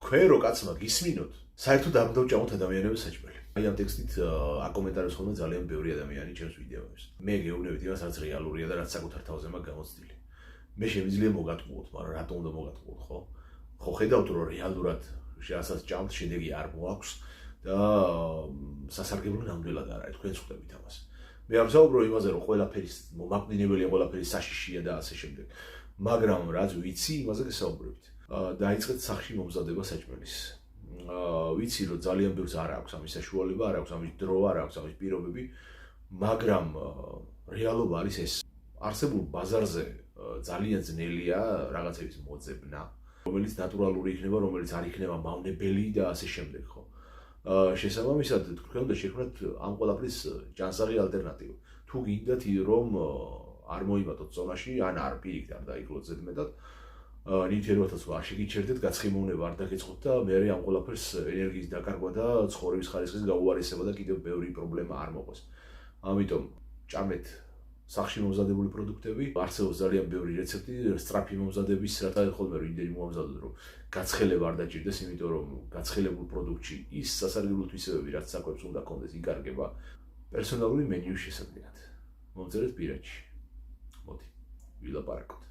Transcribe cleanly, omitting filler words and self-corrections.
თქვენ რო კაცმა გისმინოთ, საერთოდ არ უნდა ვჭამოთ ადამიანების საჭმელი. აი ამ ტექსტით აკომენტარებს ხოლმე ძალიან ბევრი ადამიანი ჩემს ვიდეოებს. მე გეუბნებით იმას, რაც რეალურია და რაც საკუთარ თავზე მაქვს გამოცდილი. მე შემიძლია მოგატყუოთ, მაგრამ რატომ უნდა მოგატყუოთ, ხო? ხო ხედავთ რომ რეალურად შეასაც ჭამთ, შედეგი არ მოაქვს და სასარგებლო ნამდვილად არა, თქვენც ხვდებით ამას. მე არ ვსაუბრო იმაზე, რომ ყველაფერი მომაკვდინებელია, ყველაფერი საშიშია და ასე შემდეგ. მაგრამ რაც ვიცი, იმაზე გესაუბრებით. დაიწყეთ სახში მომზადება საჭმელის. ვიცი რომ ძალიან ბევრს არ აქვს ამის საშუალება, არ აქვს ამის დრო, არ აქვს ამის პირობები, მაგრამ რეალობა არის ეს. არსებულ ბაზარზე ძალიან ძნელია რაღაცების მოძებნა, რომელიც ნატურალური იქნება, რომელიც არ იქნება მავნებელი და ასე შემდეგ, ხო? შესაბამისად, თქვენ უნდა შექმნათ ამ ყველაფრის ჯანსაღი ალტერნატივა. თუ გინდათ რომ არ მოიმატოთ ზონაში, ან არ პირიქით არ დაიკლოთ ზედმეტად, ნივთიერებათაც არ შეგიჩერდეთ, გაცხიმოვნება არ დაგეწყოთ და მე ამ ყველაფერს ენერგიის დაკარგვა და ცხოვრების ხარისხის გაუარესება და კიდევ ბევრი პრობლემა არ მოყვეს. ამიტომ ჭამეთ სახში მომზადებული პროდუქტები, არსებობს ძალიან ბევრი რეცეპტი სწრაფი მომზადების, რათა ხოლმე რომ იმდენი მომზადოთ, რომ გაცხელება არ დაჭირდეს, იმიტომ რომ გაცხელებულ პროდუქტში ის სასარგებლო თვისებები, რაც საკვებს უნდა კონდეს, იკარგება პერსონალური მენიუს შესადგენად. მომწერეთ პირადში. მოდი, ვილაპარაკოთ.